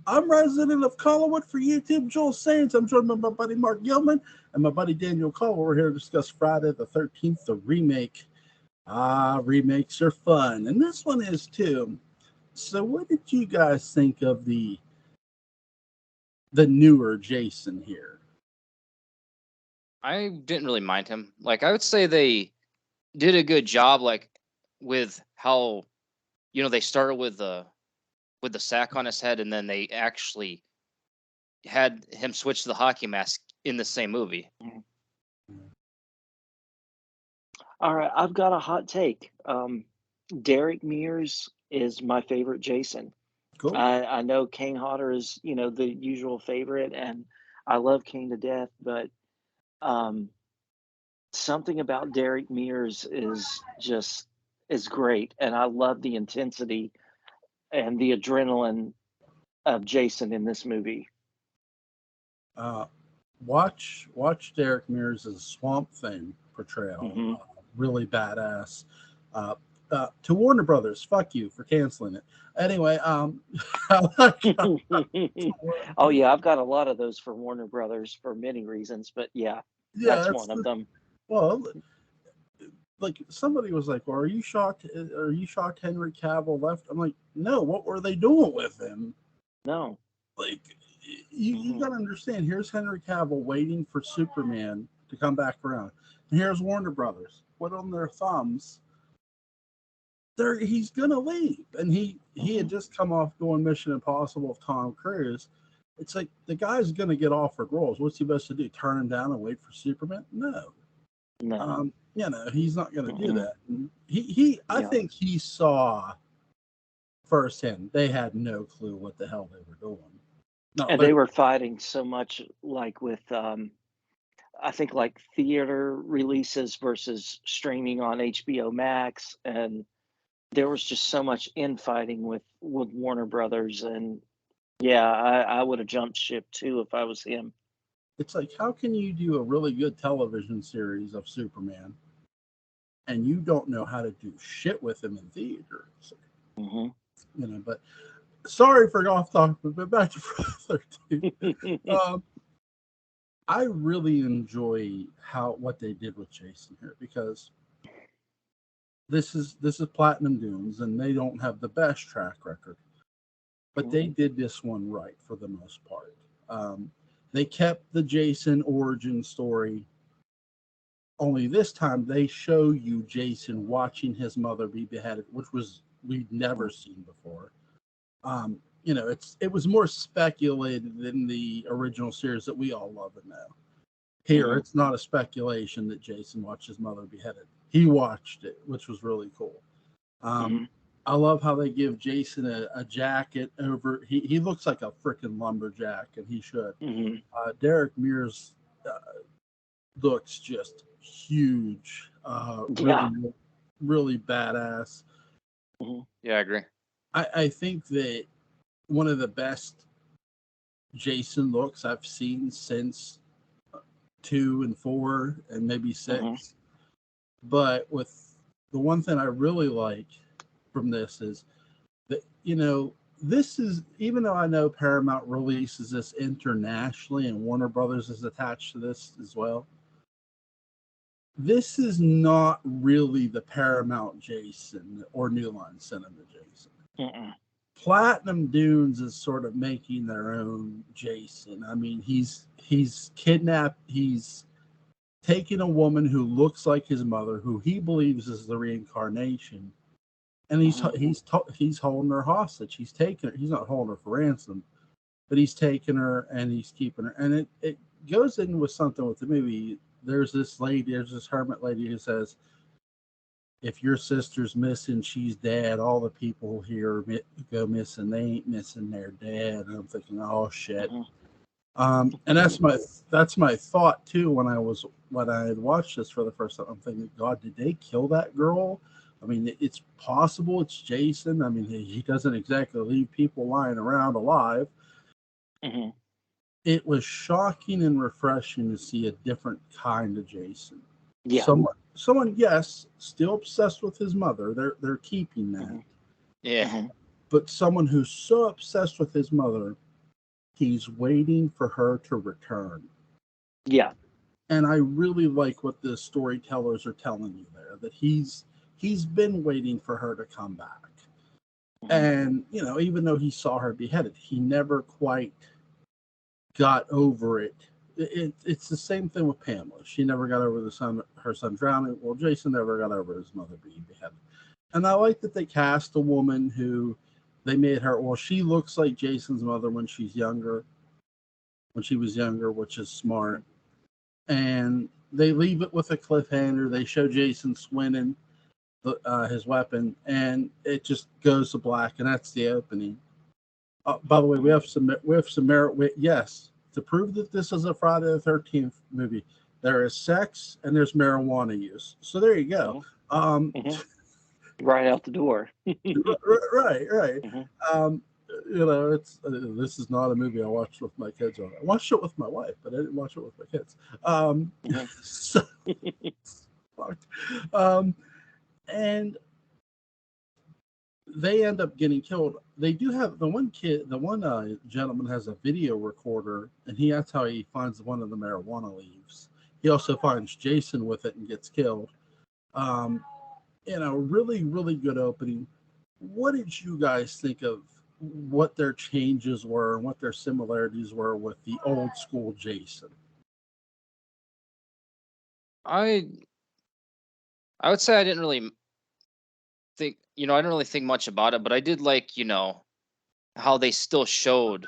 I'm resident of Collinwood for YouTube, Joel Saints. I'm joined by my buddy Mark Gillman and my buddy Daniel Culver. We're here to discuss Friday the 13th, the remake. Remakes are fun, and this one is too. So, what did you guys think of the newer Jason here? I didn't really mind him. Like, I would say they did a good job, like, with how, they started with the sack on his head, and then they actually had him switch to the hockey mask in the same movie. All right, I've got a hot take. Derek Mears is my favorite Jason. Cool. I know Kane Hodder is, the usual favorite, and I love Kane to death, but something about Derek Mears is great, and I love the intensity and the adrenaline of Jason in this movie. Watch Derek Mears' Swamp Thing portrayal. Mm-hmm. Really badass. To Warner Brothers, fuck you for canceling it. Anyway, Oh yeah, I've got a lot of those for Warner Brothers for many reasons, but that's one of them. Well, like somebody was like, "Well, are you shocked? Henry Cavill left?" I'm like, "No. What were they doing with him?" No. Like, you got to understand. Here's Henry Cavill waiting for Superman to come back around, and here's Warner Brothers put on their thumbs. He's gonna leave, and he had just come off doing Mission Impossible with Tom Cruise. It's like the guy's gonna get offered roles. What's he supposed to do? Turn him down and wait for Superman? No. He's not gonna do that. And I think he saw firsthand they had no clue what the hell they were doing. No, and they were fighting so much, like with I think like theater releases versus streaming on HBO Max, and there was just so much infighting with Warner Brothers, and I would have jumped ship too if I was him. It's like, how can you do a really good television series of Superman and you don't know how to do shit with him in theaters? But sorry for off topic, but back to Friday the 13th. I really enjoy what they did with Jason here, because this is Platinum Dunes, and they don't have the best track record, but they did this one right for the most part. They kept the Jason origin story, only this time they show you Jason watching his mother be beheaded, which we'd never seen before. It was more speculated than the original series that we all love and know. Here, it's not a speculation that Jason watched his mother beheaded. He watched it, which was really cool. I love how they give Jason a jacket over. He looks like a freaking lumberjack, and he should. Derek Mears looks just huge. Really, really badass. Yeah, I agree. I think that one of the best Jason looks I've seen since 2 and 4 and maybe 6. But with the one thing I really like from this is that, this is, even though I know Paramount releases this internationally and Warner Brothers is attached to this as well, this is not really the Paramount Jason or New Line Cinema Jason. Platinum Dunes is sort of making their own Jason. I mean, he's kidnapped. He's taking a woman who looks like his mother, who he believes is the reincarnation, and he's holding her hostage. He's taking her. He's not holding her for ransom, but he's taking her and he's keeping her. And it goes in with something with the movie. There's this hermit lady who says, if your sister's missing, she's dead. All the people here go missing. They ain't missing. They're dead. And I'm thinking, oh shit. And that's my thought too when I had watched this for the first time. I'm thinking, God, did they kill that girl? I mean, it's possible it's Jason. I mean, he doesn't exactly leave people lying around alive. It was shocking and refreshing to see a different kind of Jason. Yeah. Someone, yes, still obsessed with his mother. They're keeping that. Yeah. but someone who's so obsessed with his mother, he's waiting for her to return. Yeah. And I really like what the storytellers are telling you there, that he's been waiting for her to come back. And, you know, even though he saw her beheaded, he never quite got over it. It's the same thing with Pamela. She never got over her son drowning. Well, Jason never got over his mother being beheaded. And I like that they cast a woman who they made her, well, she looks like Jason's mother when she was younger, which is smart. And they leave it with a cliffhanger. They show Jason swinging his weapon, and it just goes to black, and that's the opening. By the way, we have some merit. Yes, to prove that this is a Friday the 13th movie, there is sex and there's marijuana use. So there you go. Right out the door. right. You know, it's this is not a movie I watched with my kids on. I watched it with my wife, but I didn't watch it with my kids. So, and they end up getting killed. They do have the one gentleman has a video recorder, and that's how he finds one of the marijuana leaves. He also finds Jason with it and gets killed. You know, really, really good opening. What did you guys think of what their changes were and what their similarities were with the old school Jason? I would say I didn't really think, I didn't really think much about it, but I did like, how they still showed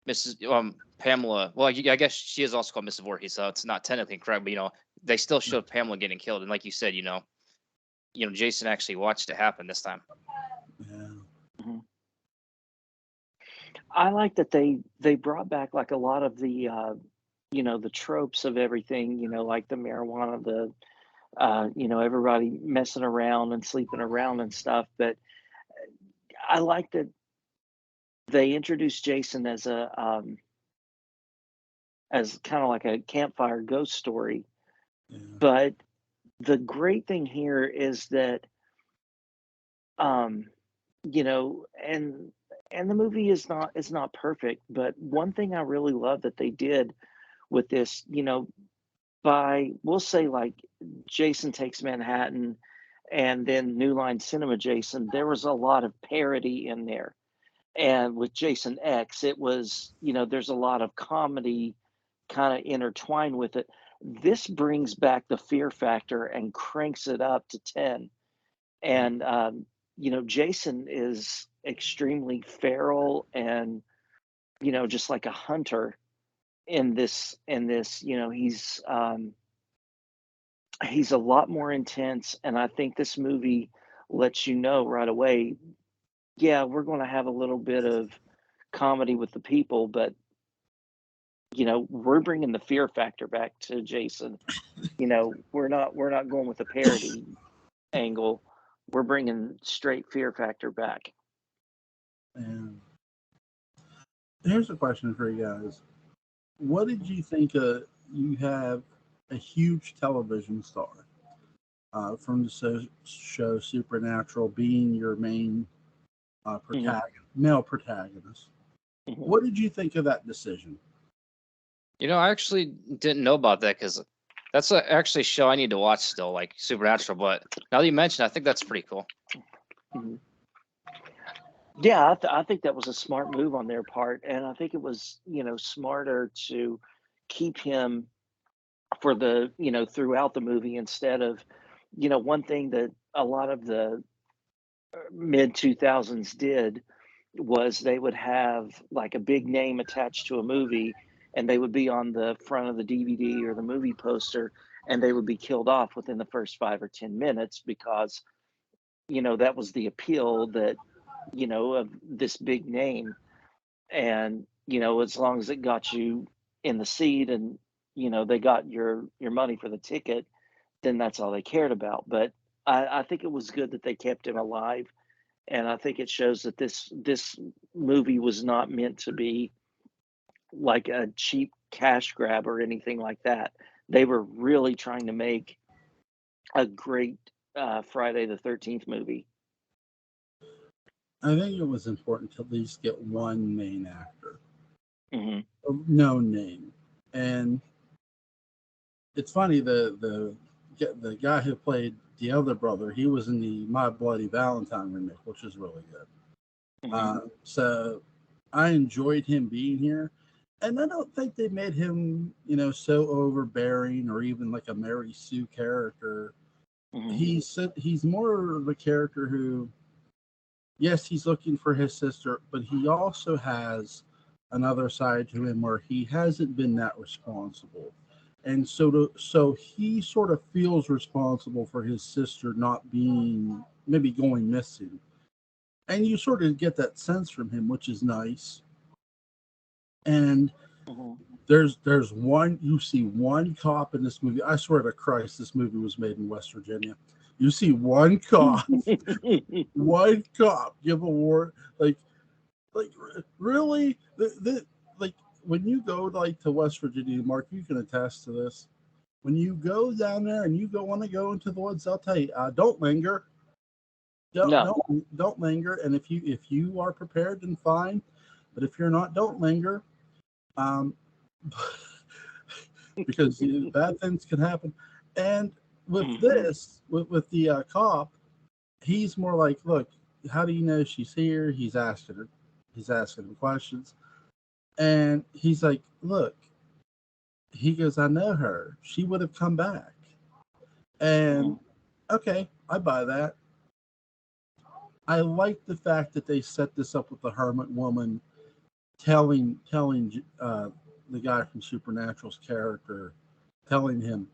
Mrs. Pamela. Well, I guess she is also called Mrs. Voorhees, so it's not technically correct, but they still showed Pamela getting killed, and like you said, Jason actually watched it happen this time. Yeah. I like that they brought back like a lot of the the tropes of everything, like the marijuana, the everybody messing around and sleeping around and stuff. But I like that they introduced Jason as as kind of like a campfire ghost story. Yeah. But the great thing here is that and the movie is not perfect, but one thing I really love that they did with this, by we'll say like Jason Takes Manhattan and then New Line Cinema Jason, there was a lot of parody in there. And with Jason X, it was, there's a lot of comedy kind of intertwined with it. This brings back the fear factor and cranks it up to 10. And Jason is extremely feral and just like a hunter in this he's a lot more intense, and I think this movie lets you know right away, yeah, we're going to have a little bit of comedy with the people, but we're bringing the fear factor back to Jason. We're not going with the parody angle. We're bringing straight fear factor back. And here's a question for you guys. What did you think you have a huge television star from the show Supernatural being your main male protagonist? What did you think of that decision? I actually didn't know about that because that's actually a show I need to watch still, like Supernatural. But now that you mentioned, I think that's pretty cool. Yeah, I think that was a smart move on their part, and I think it was smarter to keep him for the throughout the movie instead of one thing that a lot of the mid 2000s did was they would have like a big name attached to a movie, and they would be on the front of the DVD or the movie poster, and they would be killed off within the first 5 or 10 minutes because that was the appeal that of this big name. And as long as it got you in the seat and they got your money for the ticket, then that's all they cared about. But I think it was good that they kept him alive, and I think it shows that this movie was not meant to be like a cheap cash grab or anything like that. They were really trying to make a great Friday the 13th movie. I think it was important to at least get one main actor, Mm-hmm. a known name. And it's funny, the guy who played the other brother, he was in the My Bloody Valentine remake, which is really good. Mm-hmm. So I enjoyed him being here. And I don't think they made him, so overbearing or even like a Mary Sue character. Mm-hmm. He's more of a character who, yes, he's looking for his sister, but he also has another side to him where he hasn't been that responsible. And so he sort of feels responsible for his sister not being, maybe going missing. And you sort of get that sense from him, which is nice. And Mm-hmm. there's one, you see one cop in this movie. I swear to Christ, this movie was made in West Virginia. You see one cop, one cop give a warrant, like really, like when you go like to West Virginia, Mark, you can attest to this. When you go down there and you want to go into the woods, I'll tell you, don't linger. Don't, No. don't linger. And if you are prepared, then fine. But if you're not, don't linger. Um, because bad things can happen. And with Mm-hmm. this, with the cop, he's more like, look, how do you know she's here? He's asking him questions, and he's like, look, he goes, I know her. She would have come back. And Mm-hmm. okay, I buy that. I like the fact that they set this up with the hermit woman telling the guy from Supernatural's character, telling him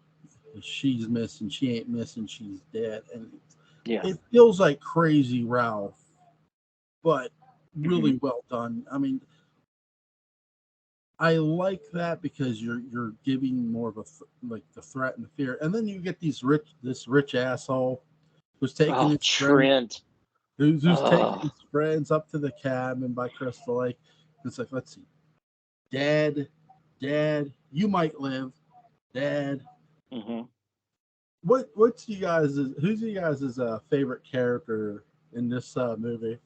she's missing, she ain't missing, she's dead, and Yeah. it feels like Crazy Ralph, but Mm-hmm. really well done. I mean, I like that because you're giving more of like the threat and the fear, and then you get this rich asshole who's taking Oh, his friend Trent. who's taking Oh. his friends up to the cabin by Crystal Lake. It's like, let's see, Dad, you might live, Dad. Mm-hmm. What's you guys? Who's you guys' favorite character in this movie?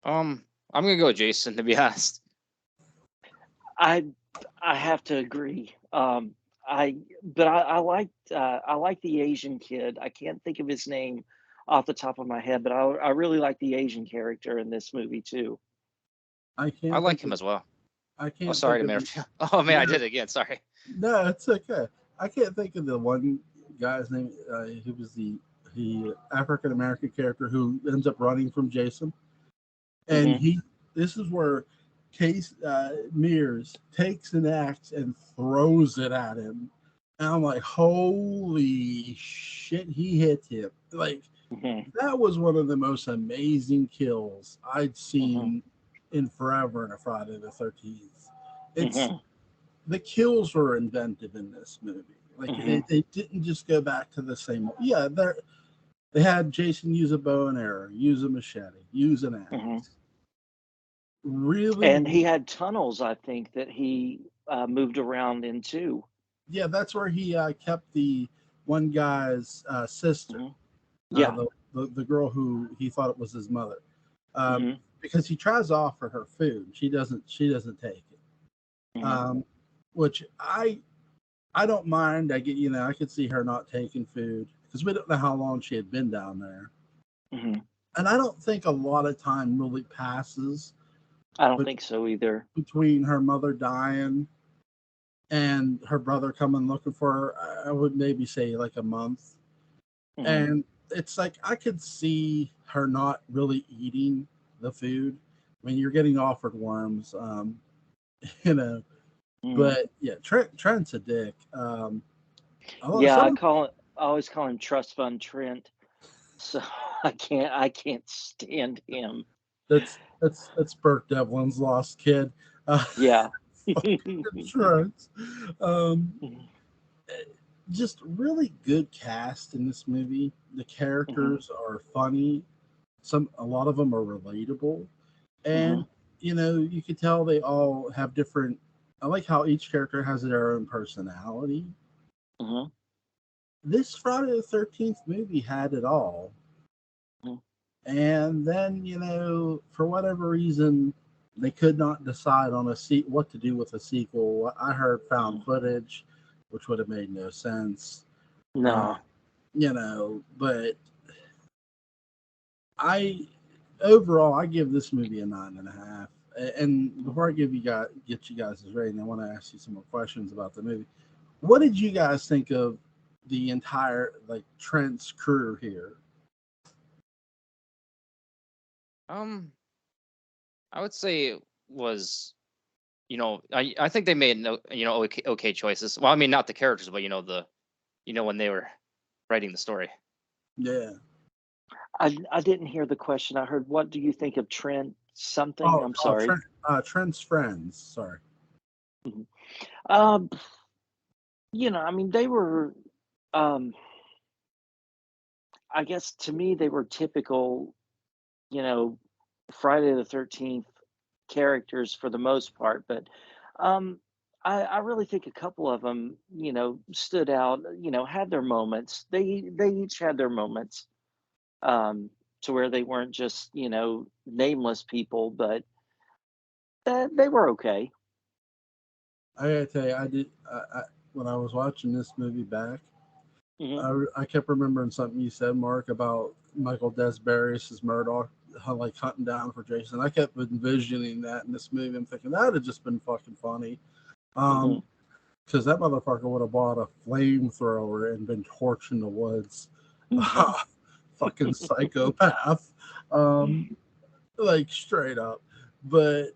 I'm gonna go with Jason, to be honest. I I have to agree. I like the Asian kid. I can't think of his name off the top of my head, but I really like the Asian character in this movie too. I I can't like think him of. as well. I Oh, can't sorry think to of. interrupt you. Oh man, No, I did it again. Sorry. no, it's okay. I can't think of the one guy's name. He was the African American character who ends up running from Jason, and Hmm. he. This is where Case Mears takes an axe and throws it at him, and I'm like, holy shit, he hit him! Like Hmm. that was one of the most amazing kills I'd Hmm. seen in forever in a Friday the 13th. It's Hmm. the kills were inventive in this movie. Like Hmm. they didn't just go back to the same. Yeah, they had Jason use a bow and arrow, use a machete, use an Hmm. axe. Really, And he had tunnels, I think, that he moved around in too. yeah, that's where he kept the one guy's sister, Hmm. uh, Yeah. the, the girl who he thought it was his mother, um, Hmm. because he tries to offer her food. She doesn't take it, Hmm. which I don't mind. I could see her not taking food because we don't know how long she had been down there, Hmm. and I don't think a lot of time really passes, I don't but think so either. between her mother dying and her brother coming looking for her, I would maybe say like a month. Hmm. And it's like I could see her not really eating the food. I mean, you're getting offered worms, you know. Hmm. But yeah, Trent's a dick. Yeah, Some I always call him Trust Fund Trent. So I can't stand him. that's Burt Devlin's lost kid. Uh, Yeah. Trent. Um, just really good cast in this movie. The Hmm. characters are funny. A lot of them are relatable, Hmm. and you can tell they all have different. I like how each character has their own personality. Hmm. This Friday the 13th movie had it all. And then, for whatever reason, they could not decide on what to do with a sequel. I heard found footage, which would have made no sense. No. But overall, I give this movie a 9.5. And before I get you guys' rating, I want to ask you some more questions about the movie. What did you guys think of the entire Trent's crew here? I would say it was, I think they made okay choices. Well, I mean, not the characters, but when they were writing the story. Yeah. I didn't hear the question. I heard, what do you think of Trent something? I'm sorry. Trent's friends. Sorry. I mean, they were, I guess to me, they were typical, Friday the 13th characters for the most part. But I really think a couple of them, stood out, had their moments. They each had their moments, to where they weren't just, nameless people, but they were okay. I gotta tell you, when I was watching this movie back, Mm-hmm. I kept remembering something you said, Mark, about Michael Desbarres as Murdoch, hunting down for Jason. I kept envisioning that in this movie. I'm thinking that would have just been fucking funny. Mm-hmm. Because that motherfucker would have bought a flamethrower and been torching the woods. Fucking psychopath. Straight up. But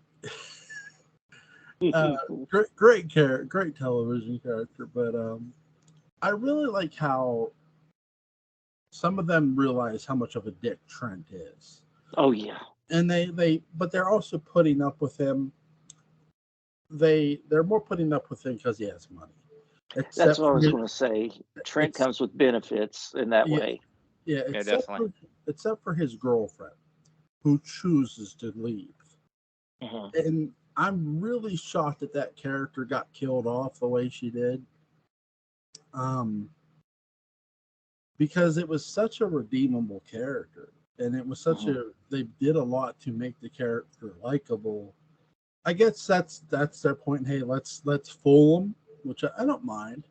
great television character. But I really like how some of them realize how much of a dick Trent is. Oh yeah. And but they're also putting up with him. They're more putting up with him because he has money. That's what I was going to say. Trent comes with benefits in that way. Yeah, definitely. Except for his girlfriend, who chooses to leave. And I'm really shocked that character got killed off the way she did. Because it was such a redeemable character, and it was they did a lot to make the character likable. I guess that's their point. Hey, let's fool them, which I don't mind.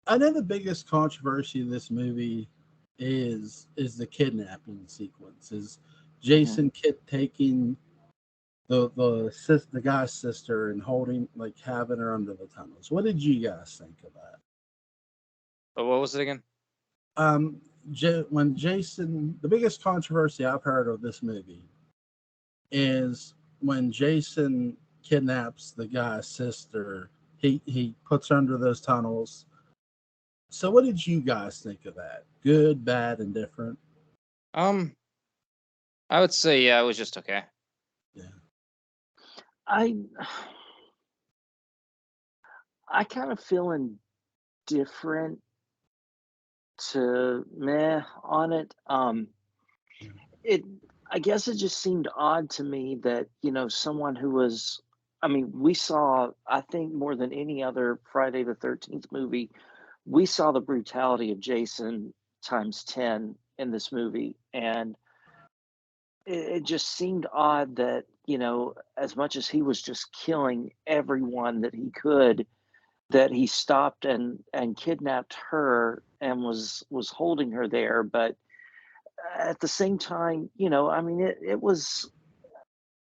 I know the biggest controversy in this movie is the kidnapping sequence. Is Jason taking the guy's sister and having her under the tunnels? What did you guys think of that? What was it again? When Jason, the biggest controversy I've heard of this movie is when Jason kidnaps the guy's sister, he puts her under those tunnels. So what did you guys think of that? Good, bad, and different? I would say, yeah, it was just okay. Yeah. I kind of feel indifferent to meh on it. I guess it just seemed odd to me that, someone who was, I mean, we saw, I think more than any other Friday the 13th movie, we saw the brutality of Jason times 10 in this movie. And it just seemed odd that, as much as he was just killing everyone that he could, that he stopped and kidnapped her and was holding her there. But at the same time, I mean, it was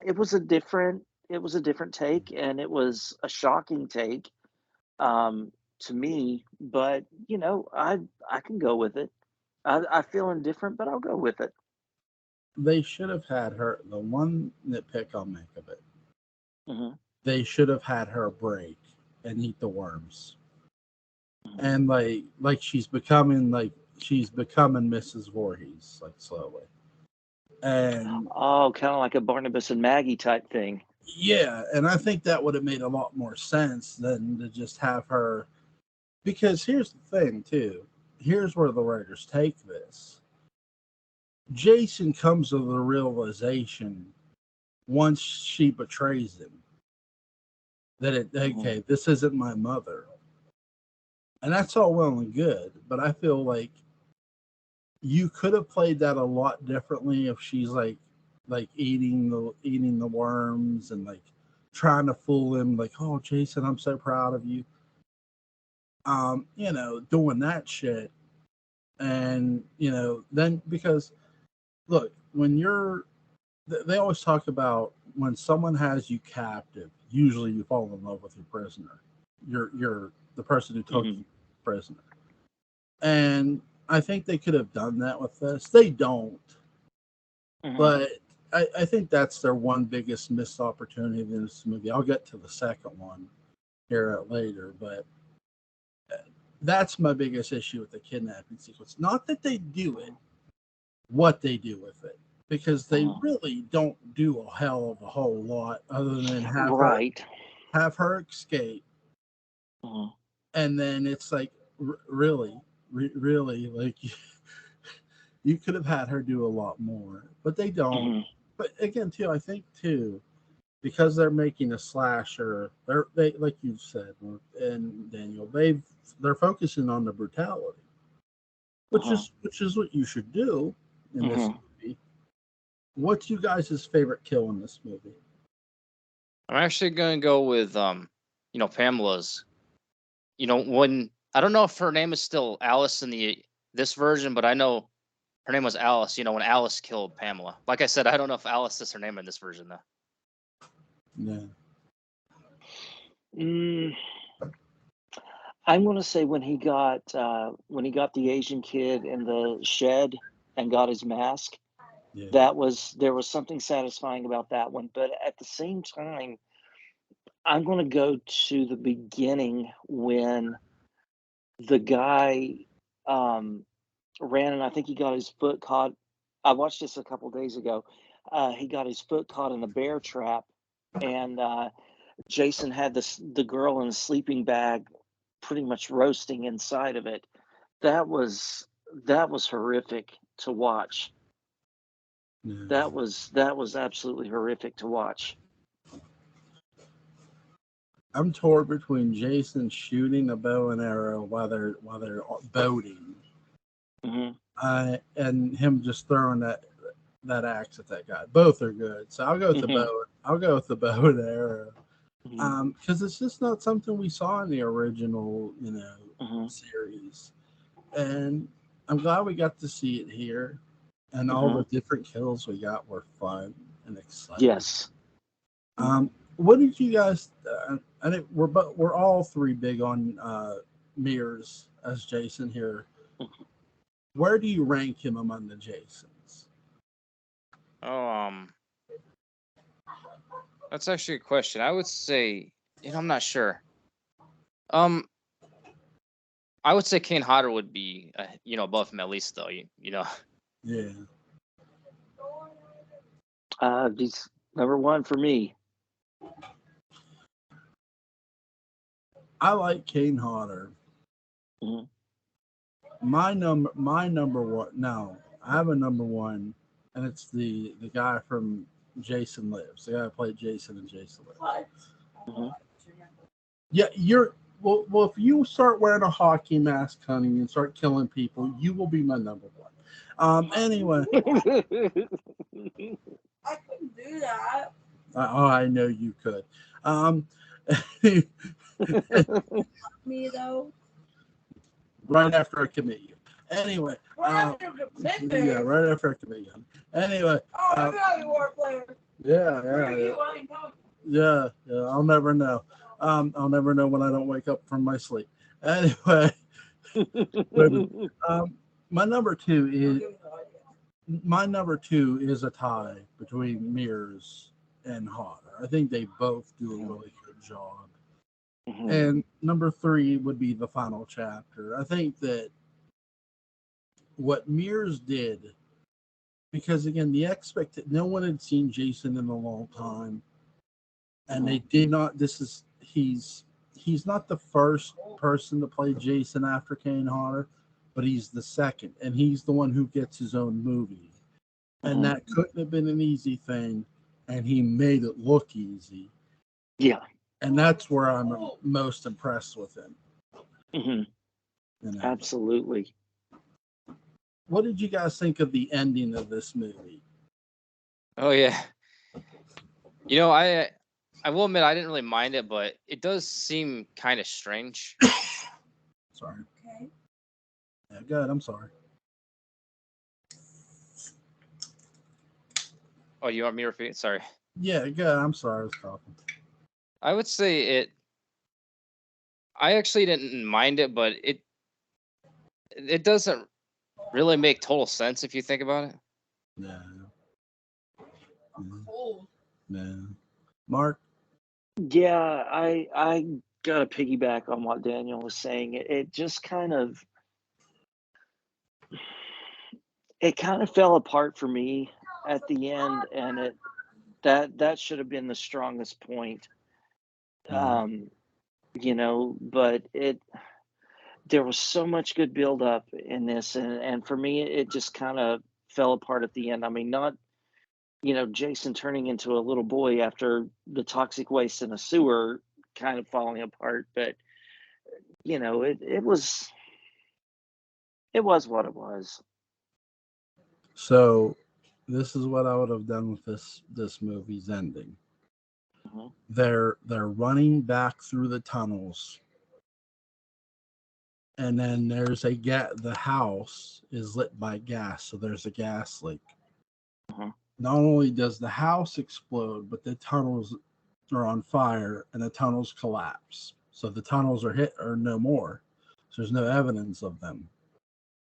a different take, and it was a shocking take, to me. But I can go with it. I feel indifferent, but I'll go with it. They should have had her. The one nitpick I'll make of it. They should have had her break and eat the worms. And she's becoming Mrs. Voorhees, slowly. And kind of like a Barnabas and Maggie type thing. Yeah, and I think that would have made a lot more sense than to just have her. Because here's the thing, too. Here's where the writers take this. Jason comes to the realization once she betrays him that this isn't my mother. And that's all well and good, but I feel like you could have played that a lot differently if she's like eating the worms and like trying to fool him, like, oh Jason, I'm so proud of you. Doing that shit. And then, because look, when they always talk about when someone has you captive, usually you fall in love with your prisoner. You're the person who took you prisoner. And I think they could have done that with this. They don't. But I think that's their one biggest missed opportunity in this movie. I'll get to the second one here later, but that's my biggest issue with the kidnapping sequence. Not that they do it, what they do with it. Because they really don't do a hell of a whole lot other than have her escape. And then it's like, really, like, you could have had her do a lot more. But they don't. But again, too, I think, too, because they're making a slasher, they like you said, and Daniel, they're focusing on the brutality, which is what you should do in this movie. What's you guys' favorite kill in this movie? I'm actually gonna go with Pamela's. When I don't know if her name is still Alice in this version, but I know her name was Alice. When Alice killed Pamela. Like I said, I don't know if Alice is her name in this version though. Yeah. I'm going to say when he got the Asian kid in the shed and got his mask, there was something satisfying about that one. But at the same time, I'm going to go to the beginning when the guy ran, and I think he got his foot caught. I watched this a couple days ago. He got his foot caught in a bear trap, and Jason had the girl in a sleeping bag pretty much roasting inside of it. That was horrific to watch. That was absolutely horrific to watch. I'm torn between Jason shooting a bow and arrow while they're boating, and him just throwing that axe at that guy. Both are good, so I'll go with the bow. I'll go with the bow and arrow, because it's just not something we saw in the original, series, and I'm glad we got to see it here, and all the different kills we got were fun and exciting. Yes. What did you guys? I think we're all three big on Mears as Jason here. Where do you rank him among the Jasons? That's actually a question. I would say, I'm not sure. I would say Kane Hodder would be, above him at least, though. Yeah. He's number one for me. I like Kane Hodder. My number one. No, I have a number one, and it's the guy from Jason Lives. The guy who played Jason in Jason Lives. Yeah, well. If you start wearing a hockey mask, honey, and start killing people, you will be my number one. Anyway. I couldn't do that. I know you could. Me though. Right after I commit you. Anyway. Right after I commit you. Anyway. You are a player. Yeah. I'll never know. I'll never know when I don't wake up from my sleep. Anyway. My number two is a tie between Mears and Hodder. I think they both do a really good job. And number three would be the final chapter. I think that what Mears did, because again, no one had seen Jason in a long time, and they did not. He's not the first person to play Jason after Kane Hodder, but he's the second, and he's the one who gets his own movie. And that couldn't have been an easy thing, and he made it look easy. Yeah. And that's where I'm most impressed with him. Absolutely. what did you guys think of the ending of this movie? Oh yeah. You know, I will admit I didn't really mind it, but it does seem kind of strange. Sorry. Okay. Yeah, good. I'm sorry. Oh, you want me to repeat? Sorry. Yeah, good. I'm sorry. I was talking. I would say I actually didn't mind it, but it doesn't really make total sense if you think about it. Yeah. Cold. Yeah. Mark? Yeah, I gotta piggyback on what Daniel was saying. It just kind of fell apart for me at the end, and that should have been the strongest point. Yeah. But there was so much good build up in this, and for me it just kind of fell apart at the end. I mean, not Jason turning into a little boy after the toxic waste in a sewer kind of falling apart, but it was what it was. So this is what I would have done with this movie's ending. Mhm. They're running back through the tunnels, and then the house is lit by gas, so there's a gas leak. Mhm. Not only does the house explode, but the tunnels are on fire and the tunnels collapse. So the tunnels are hit or no more. So there's no evidence of them.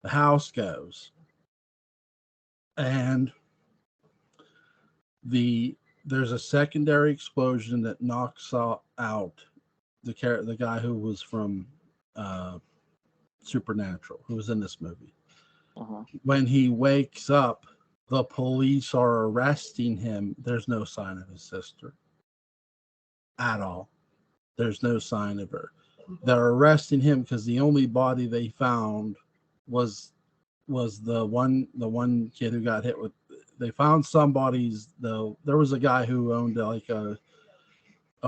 The house goes, and there's a secondary explosion that knocks out the guy who was from uh, Supernatural, who was in this movie. Mhm. When he wakes up, the police are arresting him. There's no sign of his sister at all. There's no sign of her. They're arresting him because the only body they found was the one kid who got hit with. They found some bodies though. There was a guy who owned like a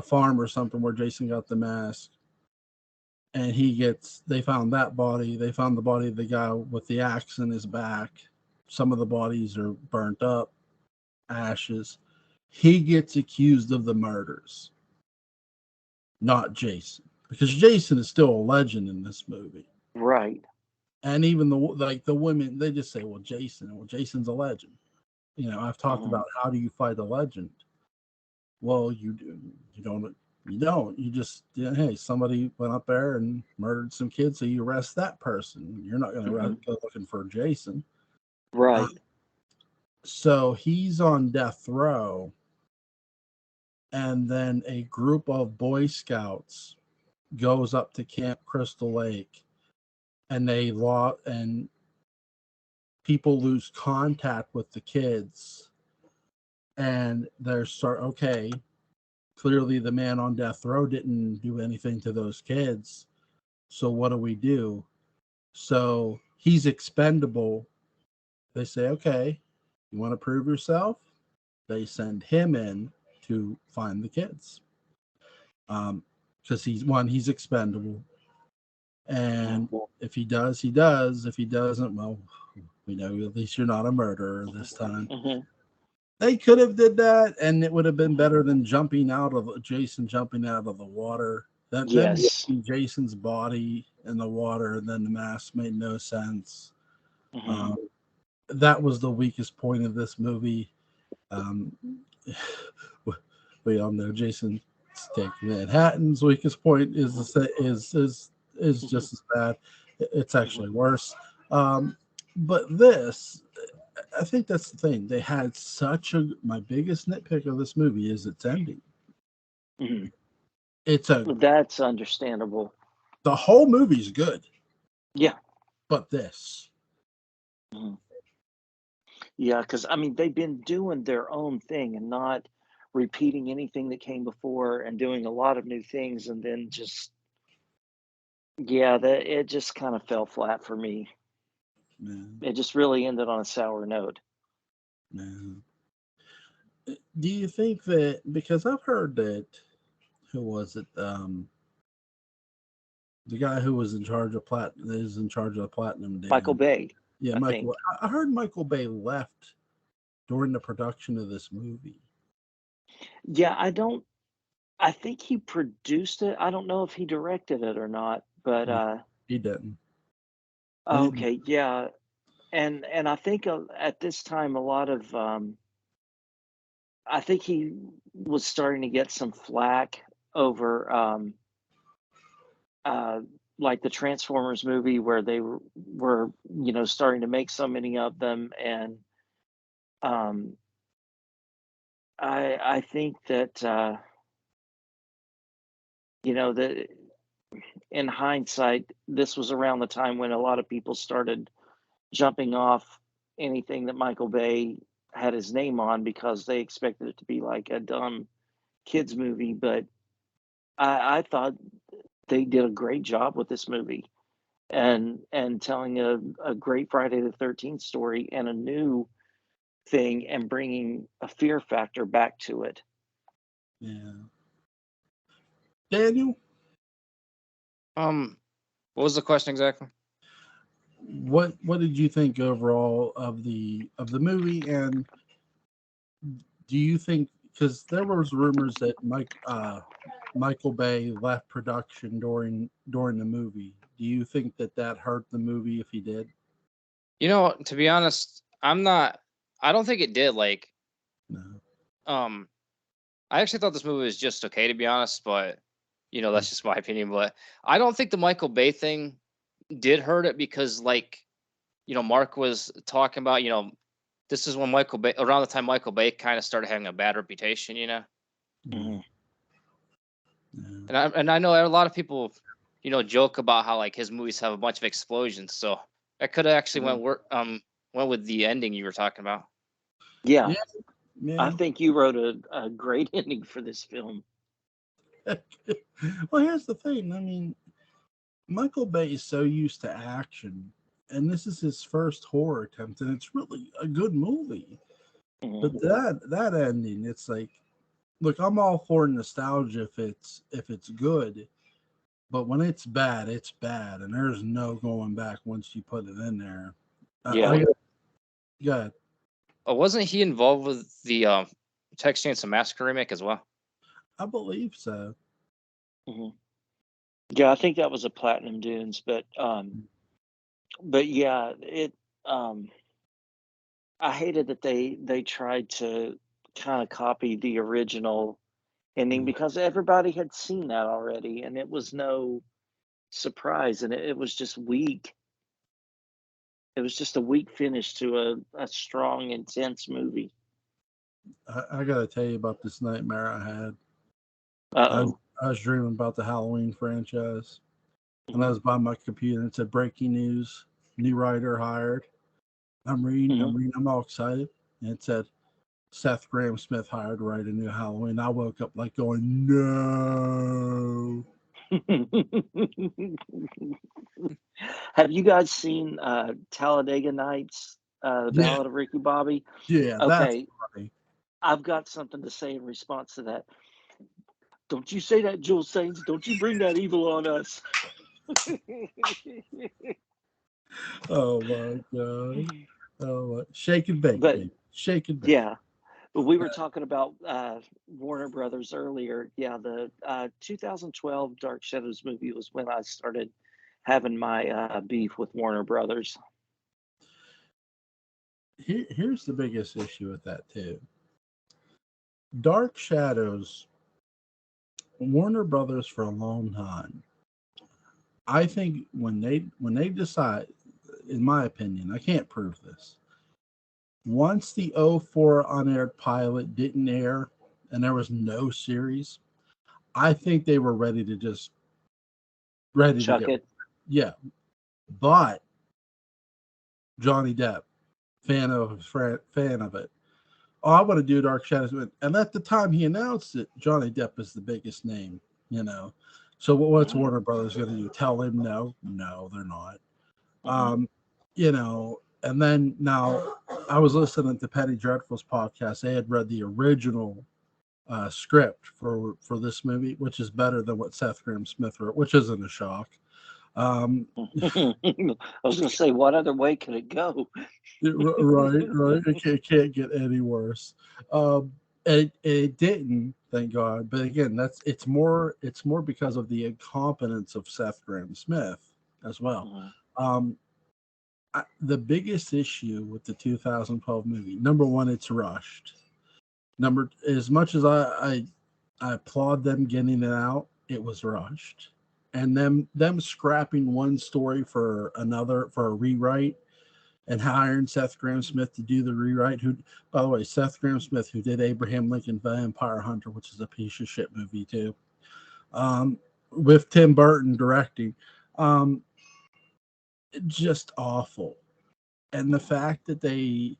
farm or something where Jason got the mask, and they found that body. They found the body of the guy with the axe in his back. Some of the bodies are burnt up, ashes. He gets accused of the murders, not Jason, because Jason is still a legend in this movie. Right. And even the women, they just say, well, Jason's a legend. I've talked Mhm. about how do you fight a legend. Well, you don't. You just, hey, somebody went up there and murdered some kids, so you arrest that person. You're not going to Mhm. go looking for Jason. Right. So he's on death row, and then a group of Boy Scouts goes up to Camp Crystal Lake, and and people lose contact with the kids, and okay, clearly the man on death row didn't do anything to those kids, so what do we do? So he's expendable. They say, okay, you want to prove yourself? They send him in to find the kids, because he's expendable, and Mhm. if he does, he does. If he doesn't, well, we know at least you're not a murderer this time. Mhm. They could have did that, and it would have been better than Jason jumping out of the water. Then Yes. Jason's body in the water, and then the mask made no sense. Mhm. Um, that was the weakest point of this movie. Um, we all know Jason Take Manhattan's weakest point is just as bad. It's actually worse. But this, I think that's the thing. They had my biggest nitpick of this movie is its ending. Mhm. It's That's understandable. the whole movie's good, Yeah. but this, Mhm. Yeah, because I mean they've been doing their own thing and not repeating anything that came before and doing a lot of new things, and then just that it just kind of fell flat for me. man, It just really ended on a sour note. man. Do you think that, because I've heard that, who was it? The guy who was in charge of the platinum Michael dam. Bay. Yeah, I Michael. think. I heard Michael Bay left during the production of this movie. Yeah, I think he produced it. I don't know if he directed it or not, but Yeah, he didn't. He didn't. okay, yeah. And I think at this time a lot of I think he was starting to get some flack over uh like the Transformers movie where they were starting to make so many of them, and um I think that that in hindsight this was around the time when a lot of people started jumping off anything that Michael Bay had his name on because they expected it to be like a dumb kids movie. But I thought they did a great job with this movie, and telling a great Friday the 13th story and a new thing and bringing a fear factor back to it. Yeah. Daniel, What was the question exactly? what did you think overall of the movie, and do you think, because there was rumors that Michael Bay left production during the movie, do you think that hurt the movie if he did? To be honest, I don't think it did. Like, No. I actually thought this movie was just okay, to be honest, but that's just my opinion. But I don't think the Michael Bay thing did hurt it because, like, Mark was talking about, this is when Michael Bay, around the time Michael Bay kind of started having a bad reputation, Mhm. Yeah. And I know a lot of people, joke about how like his movies have a bunch of explosions, so I could have actually went with the ending you were talking about. Yeah, Yeah. I Yeah. think you wrote a great ending for this film. Well, here's the thing. I mean, Michael Bay is so used to action, and this is his first horror attempt, and it's really a good movie. Mhm. But that ending, it's like, look, I'm all for nostalgia if it's good, but when it's bad, and there's no going back once you put it in there. Yeah. Yeah, Wasn't he involved with the Texas Chainsaw Massacre remake as well? I believe so. Mhm. Yeah, I think that was a Platinum Dunes, but yeah, it I hated that they tried to kind of copy the original ending because everybody had seen that already, and it was no surprise, and it was just weak. It was just a weak finish to a strong, intense movie. I got to tell you about this nightmare I had. Uh-oh. I was dreaming about the Halloween franchise, and I Mhm. was by my computer, and it said breaking news, new writer hired. Mhm. I'm all excited, and it said Seth Graham Smith hired to write a new Halloween. I woke up like going, no. Have you guys seen Talladega Nights, The Yeah, Ballad of Ricky Bobby? yeah, that's Okay, funny. I've got something to say in response to that. Don't you say that, Jules Saints. Don't you bring that evil on us. Oh my god. Oh, shake and bake, But baby. Shake and bake. yeah, but we were talking about Warner Brothers earlier. Yeah, the 2012 Dark Shadows movie was when I started having my beef with Warner Brothers. Here's the biggest issue with that too. Dark Shadows, Warner Brothers for a long time. I think when they decide, in my opinion, I can't prove this. Once the '04 unaired pilot didn't air and there was no series, I think they were ready to Chuck get, it. yeah. But Johnny Depp, fan of it. Oh, I want to do Dark Shadows. And at the time he announced it, Johnny Depp is the biggest name, you know. So what's Mhm. Warner Brothers going to do? Tell him no? No, they're not. Mhm. And then now I was listening to Penny Dreadful's podcast. They had read the original script for this movie, which is better than what Seth Graham Smith wrote, which isn't a shock. I was going to say, what other way could it go? Right. It can't get any worse. It didn't, thank God. But again, it's more because of the incompetence of Seth Grahame-Smith as well. Mhm. The biggest issue with the 2012 movie, number one, it's rushed. As much as I applaud them getting it out, it was rushed, and them scrapping one story for another for a rewrite, and hiring Seth Grahame-Smith to do the rewrite. Who, by the way, Seth Grahame-Smith, who did Abraham Lincoln Vampire Hunter, which is a piece of shit movie too, with Tim Burton directing, just awful. And the fact that they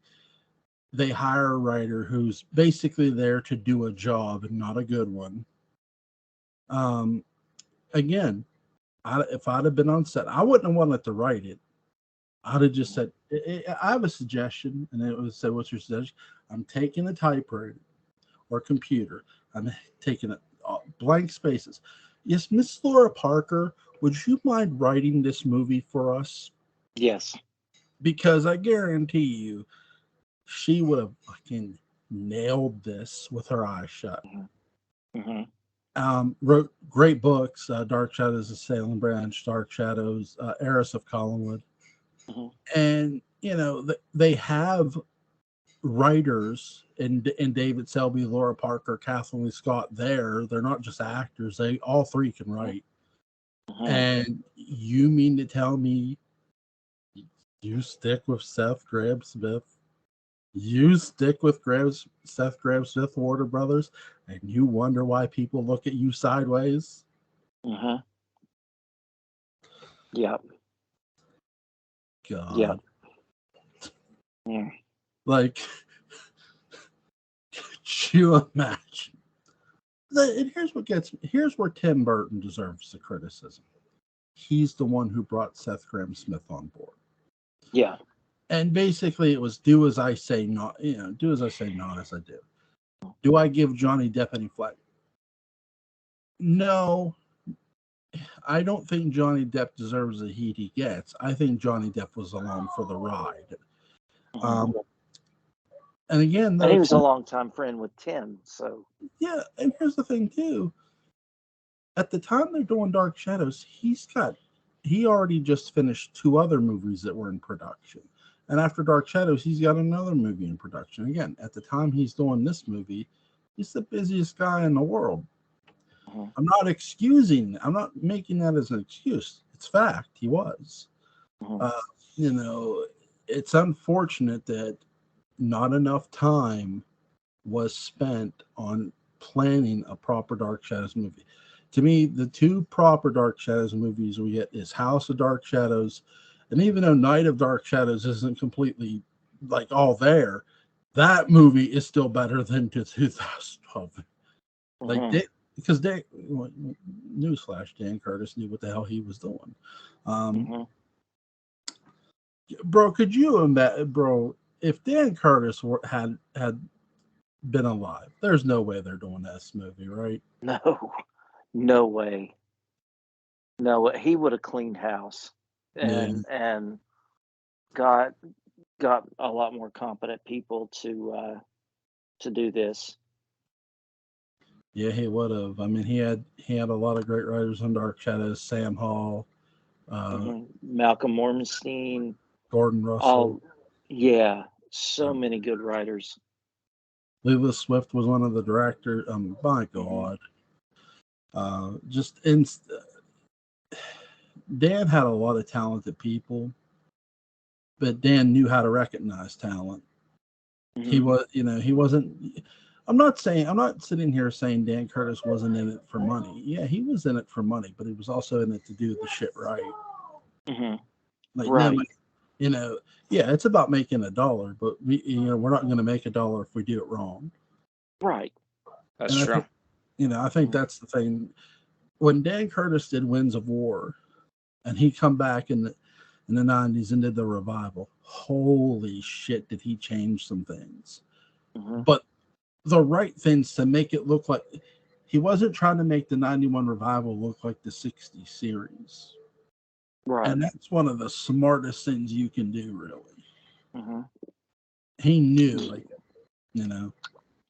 hire a writer who's basically there to do a job and not a good one. Again, if I'd have been on set, I wouldn't have wanted to write it. I'd have just said, I have a suggestion, and it would say, what's your suggestion? I'm taking a typewriter or computer. I'm taking blank spaces. Yes, Miss Laura Parker, would you mind writing this movie for us? Yes. Because I guarantee you, she would have fucking nailed this with her eyes shut. Wrote great books, Dark Shadows of Salem Branch, Dark Shadows, Heiress of Collinwood. And, they have writers in David Selby, Laura Parker, Kathleen Lee Scott there. They're not just actors. They all three can write. And you mean to tell me you stick with Seth Grahame-Smith? You stick with Seth Grahame-Smith, Warner Brothers, and you wonder why people look at you sideways? Yep. God. Yep. Yeah. Like, could you imagine? And here's where Tim Burton deserves the criticism. He's the one who brought Seth Grahame-Smith on board. Yeah. And basically it was do as I say, not do as I say, not as I do. Do I give Johnny Depp any flack? No. I don't think Johnny Depp deserves the heat he gets. I think Johnny Depp was along for the ride. And again, and he was a longtime friend with Tim, so yeah. And here's the thing too. At the time they're doing Dark Shadows, he already just finished 2 other movies that were in production. And after Dark Shadows, he's got another movie in production. Again, at the time he's doing this movie, he's the busiest guy in the world. I'm not making that as an excuse. It's fact. He was. It's unfortunate that not enough time was spent on planning a proper Dark Shadows movie. To me, the 2 proper Dark Shadows movies we get is House of Dark Shadows, and even though Night of Dark Shadows isn't completely like all there, that movie is still better than 2012. Because newsflash, Dan Curtis knew what the hell he was doing. Bro, could you imagine, if Dan Curtis had been alive, there's no way they're doing this movie, right? No way. No, he would have cleaned house and got a lot more competent people to do this. Yeah, he would have. I mean, he had a lot of great writers on Dark Shadows: Sam Hall, Malcolm Morgenstein, Gordon Russell. So many good writers. Leila Swift was one of the directors. My God, Dan had a lot of talented people, but Dan knew how to recognize talent. He wasn't. I'm not sitting here saying Dan Curtis wasn't in it for money. Yeah, he was in it for money, but he was also in it to do the shit right. Right. It's about making a dollar, but we're not going to make a dollar if we do it wrong. Right. That's true. I think that's the thing. When Dan Curtis did Winds of War, and he come back in the 90s and did the revival, holy shit, did he change some things. But the right things to make it look like he wasn't trying to make the 91 revival look like the 60s series. Right. And that's one of the smartest things you can do, really. Mm-hmm. He knew, like, you know.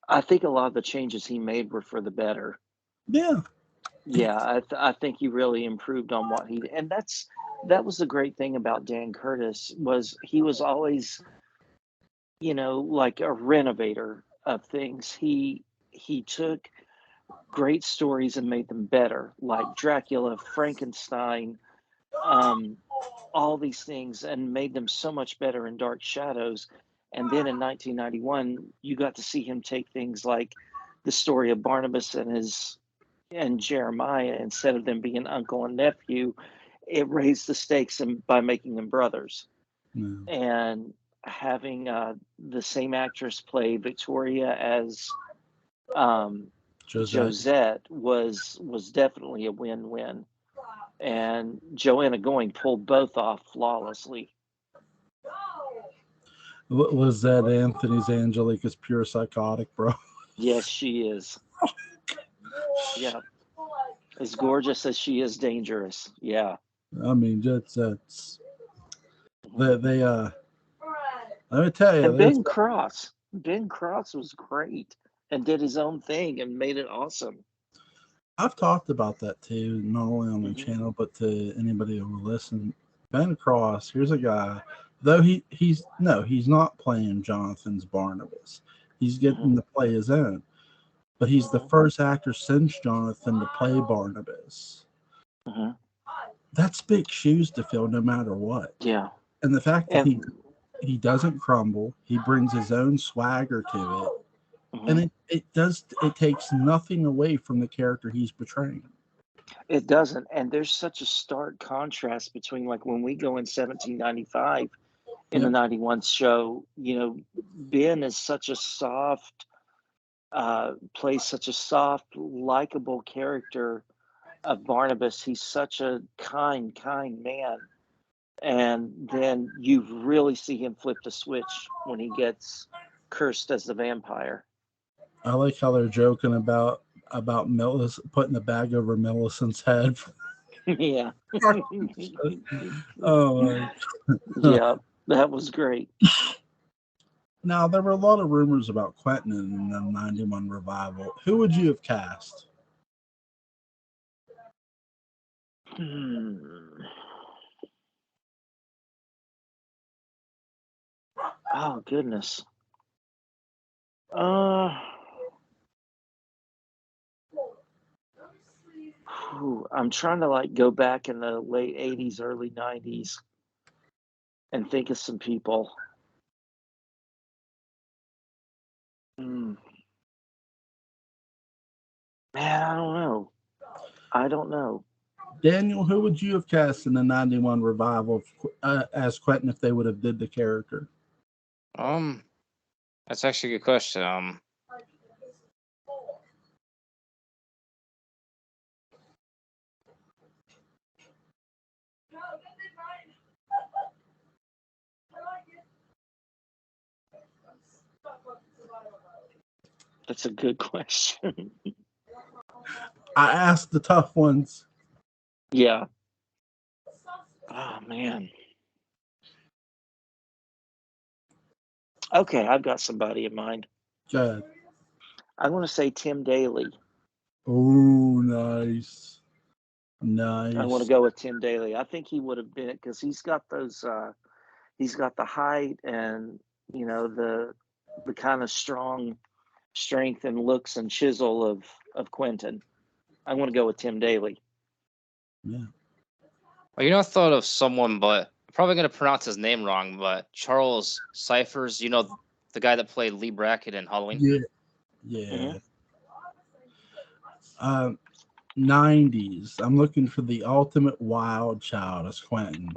I think a lot of the changes he made were for the better. Yeah. Yeah, I think he really improved on what he, and that was the great thing about Dan Curtis, was he was always, like a renovator of things. He took great stories and made them better, like Dracula, Frankenstein, um, all these things, and made them so much better in Dark Shadows. And then in 1991, you got to see him take things like the story of Barnabas and Jeremiah. Instead of them being uncle and nephew, it raised the stakes by making them brothers. Yeah. And having the same actress play Victoria as Josette was definitely a win-win. And Joanna Going pulled both off flawlessly. Was that Anthony's Angelica's pure psychotic, bro? Yes, she is. Yeah. As gorgeous as she is dangerous. Yeah. I mean, that's they let me tell you, And Ben Cross was great and did his own thing and made it awesome. I've talked about that too, not only on my Mm-hmm. channel but to anybody who will listen. Ben Cross, here's a guy, though he's not playing Jonathan's Barnabas. He's getting to play his own. But he's the first actor since Jonathan to play Barnabas. Mm-hmm. That's big shoes to fill no matter what. Yeah. And the fact that he doesn't crumble, he brings his own swagger to it. Mm-hmm. And it takes nothing away from the character he's portraying. It doesn't. And there's such a stark contrast between, like, when we go in 1795 in the 91 show, Ben is such a soft, plays such a soft, likable character of Barnabas. He's such a kind man. And then you really see him flip the switch when he gets cursed as the vampire. I like how they're joking about Millicent putting the bag over Millicent's head. Yeah. Oh, Yeah, that was great. now there were a lot of rumors about Quentin in the 91 revival. Who would you have cast? Oh, goodness. I'm trying to go back in the late 80s, early 90s and think of some people. Man, I don't know. Daniel, who would you have cast in the 91 revival as Quentin if they would have did the character? That's actually a good question. That's a good question. I asked the tough ones. Yeah. Oh, man. Okay, I've got somebody in mind. Good. I want to say Tim Daly. Oh, nice. Nice. I want to go with Tim Daly. I think he would have been, because he's got those, he's got the height and, the kind of strength and looks and chisel of Quentin. I want to go with Tim Daly. Yeah. Well, I thought of someone, but I'm probably going to pronounce his name wrong, but Charles Cyphers, the guy that played Lee Brackett in Halloween? Yeah. 90s. I'm looking for the ultimate wild child as Quentin.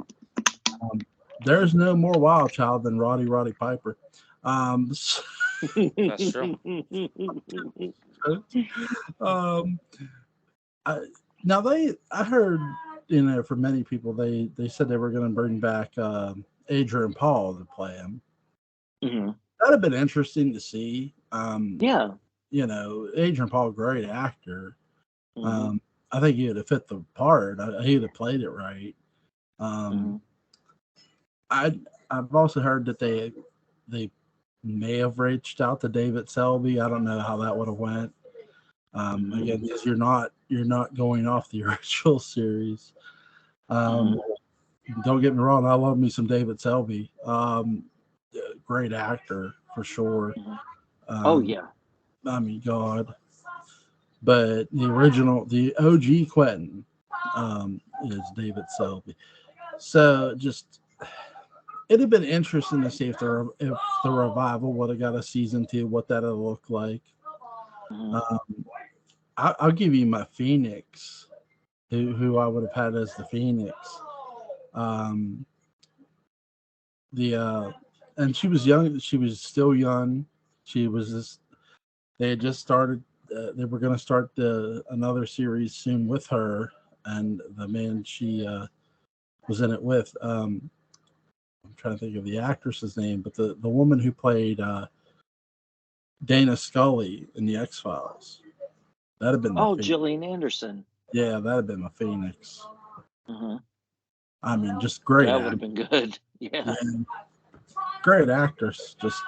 There's no more wild child than Roddy Piper. That's true. Now I heard, for many people, they said they were going to bring back Adrian Paul to play him. Mm-hmm. That'd have been interesting to see. Yeah. Adrian Paul, great actor. Mm-hmm. I think he would have fit the part. He would have played it right. I've also heard that they may have reached out to David Selby. I don't know how that would have went. Again, because you're not going off the original series. Don't get me wrong, I love me some David Selby. Great actor for sure. Oh yeah. I mean, God. But the OG Quentin, is David Selby. So just it'd have been interesting to see if the revival would have got a season 2, what that'd look like. I'll give you my Phoenix, who I would have had as the Phoenix. And she was young. She was still young. She was just. They had just started. They were going to start another series soon with her and the man she was in it with. I'm trying to think of the actress's name, but the woman who played Dana Scully in the X-Files. That'd have been my Phoenix. Gillian Anderson. Yeah, that'd have been my Phoenix. I mean, just great. That would have been good. Yeah. Great actress. Just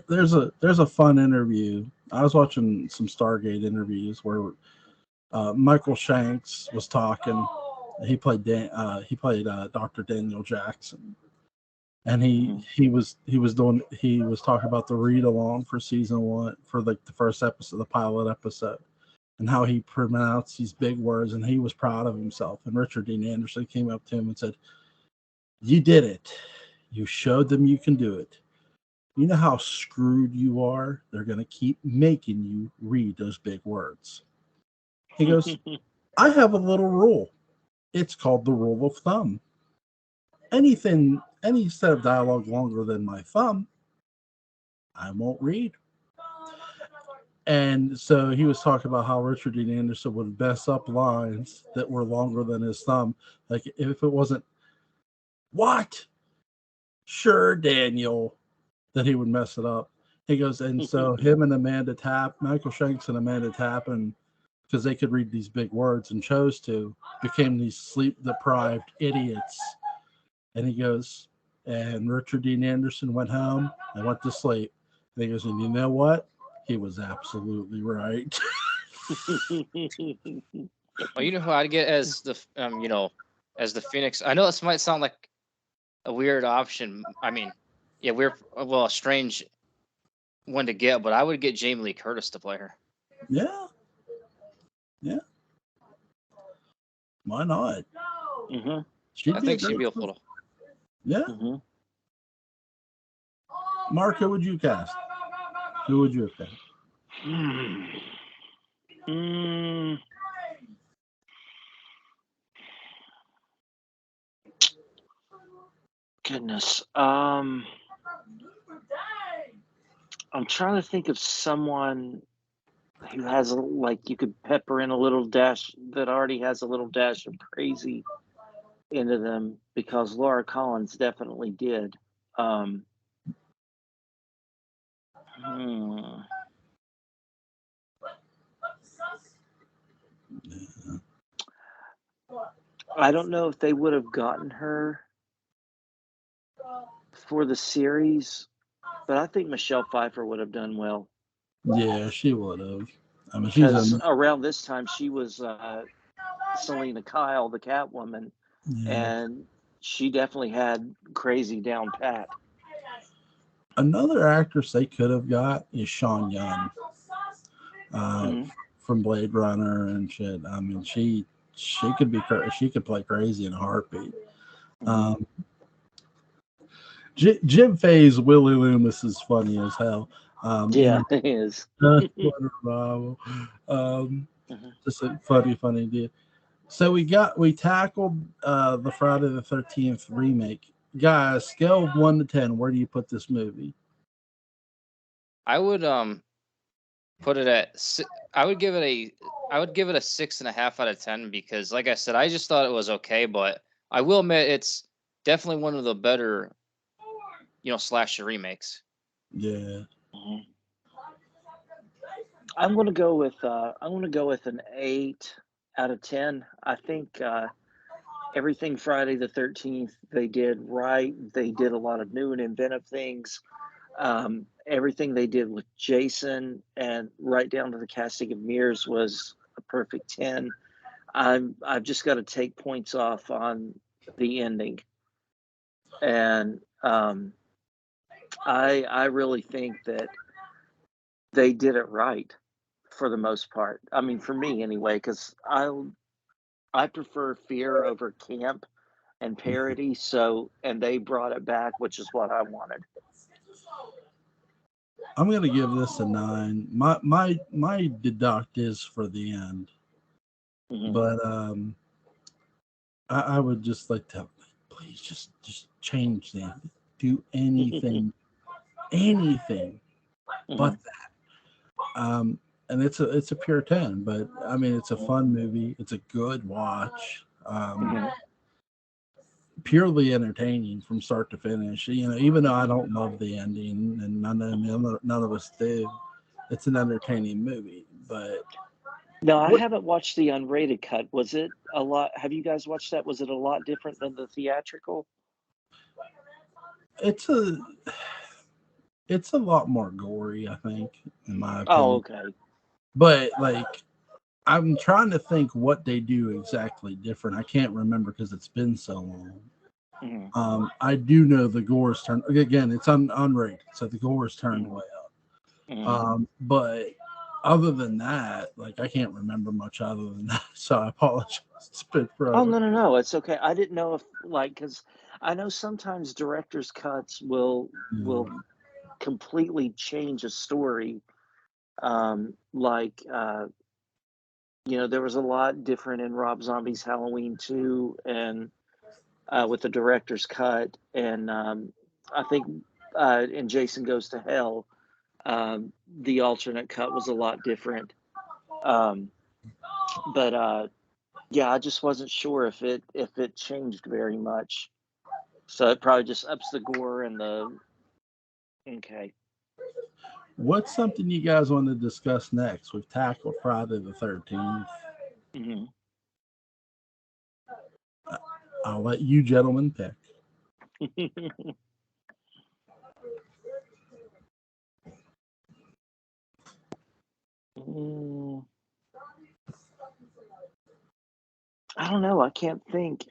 there's a fun interview. I was watching some Stargate interviews where Michael Shanks was talking. He played Dr. Daniel Jackson, and he was talking about the read along for season 1 for like the first episode, the pilot episode, and how he pronounced these big words, and he was proud of himself. And Richard Dean Anderson came up to him and said, "You did it. You showed them you can do it. You know how screwed you are? They're going to keep making you read those big words." He goes, "I have a little rule. It's called the rule of thumb. Any set of dialogue longer than my thumb, I won't read." And so he was talking about how Richard Dean Anderson would mess up lines that were longer than his thumb. Like if it wasn't, "What? Sure, Daniel," then he would mess it up. He goes, and so him and Michael Shanks and Amanda Tappan, because they could read these big words and chose to, became these sleep-deprived idiots. And he goes, and Richard Dean Anderson went home and went to sleep. And he goes, and you know what? He was absolutely right. Well, you know who I'd get as the as the Phoenix. I know this might sound like a weird option. I mean, yeah, a strange one to get, but I would get Jamie Lee Curtis to play her. Yeah. Why not? I think she'd be able to. Yeah. Mark, who would you cast? Who would you have cast? Goodness. I'm trying to think of someone who has you could pepper in a little dash that already has a little dash of crazy into them, because Laura Collins definitely did. I don't know if they would have gotten her for the series, but I think Michelle Pfeiffer would have done well. Yeah, she would have. I mean, because around this time she was Selena Kyle, the Catwoman, and she definitely had crazy down pat. Another actress they could have got is Sean Young, from Blade Runner and shit. I mean, she could play crazy in a heartbeat. Jim Fay's Willie Loomis is funny as hell. Yeah, it is. Just a funny deal. So we tackled the Friday the 13th remake. Guys, scale of 1 to 10, where do you put this movie? I would put it at. I would give it a 6.5 out of 10, because, like I said, I just thought it was okay, but I will admit it's definitely one of the better, slasher remakes. Yeah. I'm gonna go with an 8 out of 10. I think everything Friday the 13th they did right. They did a lot of new and inventive things. Everything they did with Jason and right down to the casting of Mears was a perfect 10. I've just got to take points off on the ending, and I really think that they did it right for the most part. I mean, for me anyway, because I prefer fear over camp and parody. So, and they brought it back, which is what I wanted. I'm gonna give this a 9. My deduct is for the end, but I would just like to please just change the end. Do anything, anything but that. And it's a pure 10, but I mean it's a fun movie. It's a good watch. Purely entertaining from start to finish. You know, even though I don't love the ending, and none of us do, it's an entertaining movie. But no, I haven't watched the unrated cut. Was it a lot? Have you guys watched that? Was it a lot different than the theatrical? It's a lot more gory, I think, in my opinion. Oh, okay. But like, I'm trying to think what they do exactly different. I can't remember because it's been so long. I do know the gore is turned again. It's unrated, so the gore is turned way up. But other than that, like I can't remember much other than that. So I apologize. It's been forever. Oh no, it's okay. I didn't know if because I know sometimes director's cuts will completely change a story. There was a lot different in Rob Zombie's Halloween 2 and with the director's cut, and I think in Jason Goes to Hell, the alternate cut was a lot different. But I just wasn't sure if it changed very much. So it probably just ups the gore and the okay. What's something you guys want to discuss next? We've tackled Friday the 13th. I'll let you gentlemen pick. I don't know. I can't think.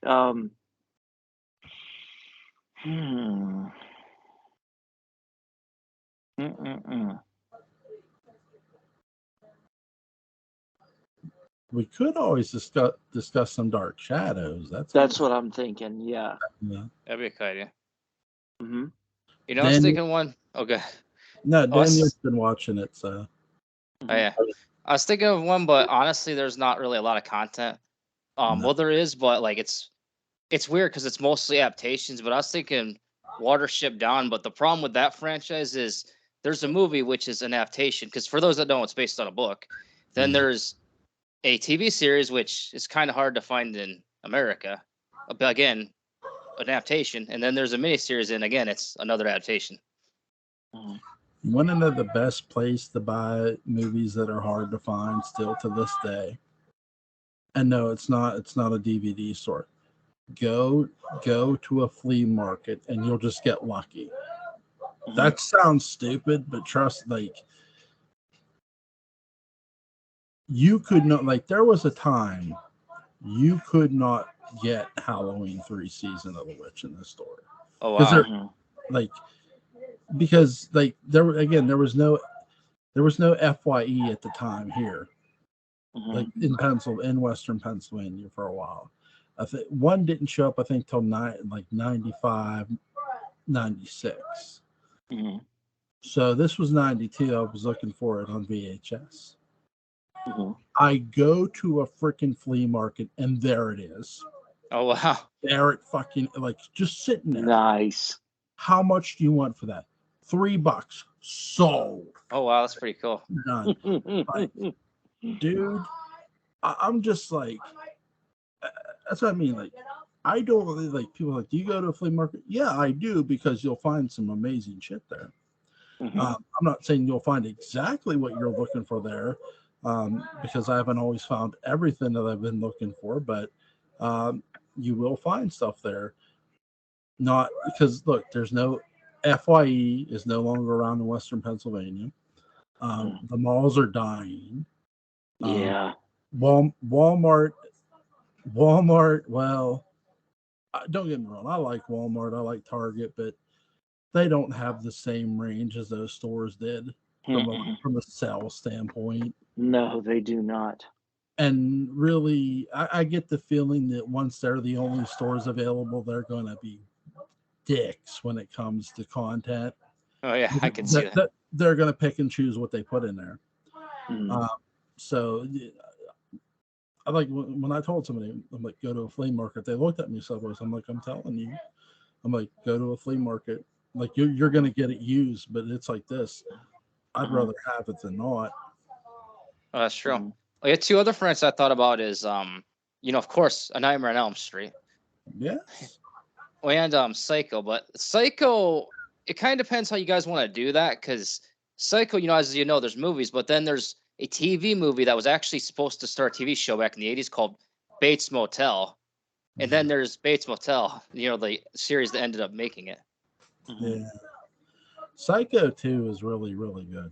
We could always discuss some Dark Shadows. That's what I'm thinking. Yeah. That'd be a good idea. Mm-hmm. You know, I was thinking one. Okay. No, Daniel's been watching it, so. Oh yeah, I was thinking of one, but honestly, there's not really a lot of content. Well, there is, but like it's weird because it's mostly adaptations. But I was thinking Watership Down. But the problem with that franchise is there's a movie which is an adaptation. Because for those that don't, it's based on a book. Then there's a TV series which is kind of hard to find in America. But again, an adaptation, and then there's a miniseries, and again, it's another adaptation. You want to know the best place to buy movies that are hard to find still to this day? And no, it's not a DVD store. Go to a flea market and you'll just get lucky. That sounds stupid, but trust, like, you could not, like, there was a time you could not get Halloween 3 Season of the Witch in the store. Oh wow. Because there was no FYE at the time here, like in Western Pennsylvania for a while. I think one didn't show up, I think, till 95, 96. So this was 92. I was looking for it on VHS. I go to a freaking flea market and there it is. Oh wow. There it fucking, like, just sitting there. Nice. How much do you want for that? $3. Sold. Oh wow, that's pretty cool. Done. Like, dude, I'm just like, that's what I mean. Like, I don't really like people like, do you go to a flea market? Yeah, I do, because you'll find some amazing shit there. I'm not saying you'll find exactly what you're looking for there, because I haven't always found everything that I've been looking for, but you will find stuff there. Not because look, there's no FYE is no longer around in Western Pennsylvania. The malls are dying. Yeah. Walmart. Well, don't get me wrong. I like Walmart. I like Target, but they don't have the same range as those stores did from a sales standpoint. No, they do not. And really, I get the feeling that once they're the only stores available, they're going to be dicks when it comes to content. Oh yeah, I can see that. They're going to pick and choose what they put in there. So I like when I told somebody, I'm like, go to a flea market. They looked at me sideways. I'm like, I'm telling you. I'm like, go to a flea market. Like you're going to get it used, but it's like this. I'd rather have it than not. Oh, that's true. I got two other friends I thought about is, of course, A Nightmare on Elm Street. Yes. And Psycho. But Psycho, it kind of depends how you guys want to do that. Because Psycho, as you know, there's movies, but then there's a TV movie that was actually supposed to start a TV show back in the 80s called Bates Motel. And then there's Bates Motel, the series that ended up making it. Yeah. Psycho 2 is really, really good.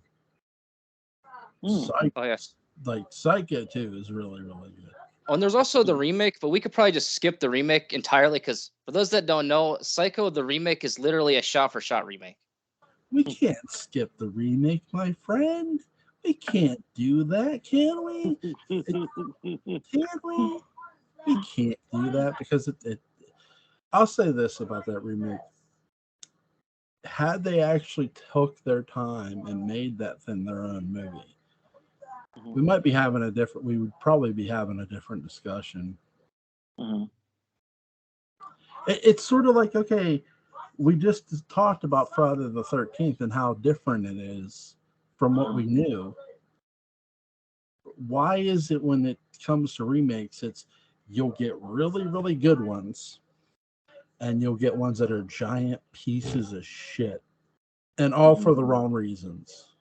Psycho 2 is really, really good. Oh, and there's also the remake, but we could probably just skip the remake entirely because for those that don't know, Psycho, the remake is literally a shot-for-shot remake. We can't skip the remake, my friend. We can't do that, can we? Can we? We can't do that because it. I'll say this about that remake. Had they actually took their time and made that thing their own movie, we might be having we would probably be having a different discussion. It's sort of like, okay, we just talked about Friday the 13th and how different it is from what we knew. Why is it when it comes to remakes, you'll get really, really good ones and you'll get ones that are giant pieces of shit and all for the wrong reasons.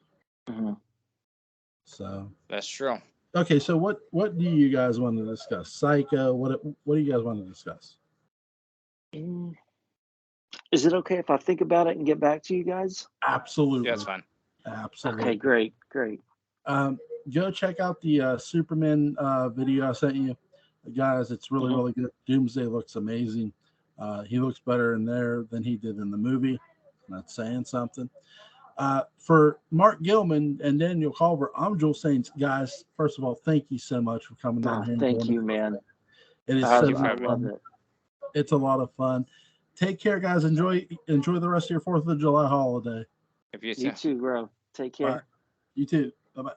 So that's true. Okay, so what do you guys want to discuss? Psycho. What do you guys want to discuss? Is it okay if I think about it and get back to you guys? Absolutely. Yeah, that's fine. Absolutely. Okay, great. Go check out the Superman video I sent you, guys. It's really, really good. Doomsday looks amazing. He looks better in there than he did in the movie. That's saying something. For Mark Gillman and Daniel Culver, I'm Joel Saints. Guys, first of all, thank you so much for coming down here. Thank you, man. It is so fun. It's a lot of fun. Take care, guys. Enjoy the rest of your 4th of July holiday. You too, bro. Take care. You too. Bye-bye.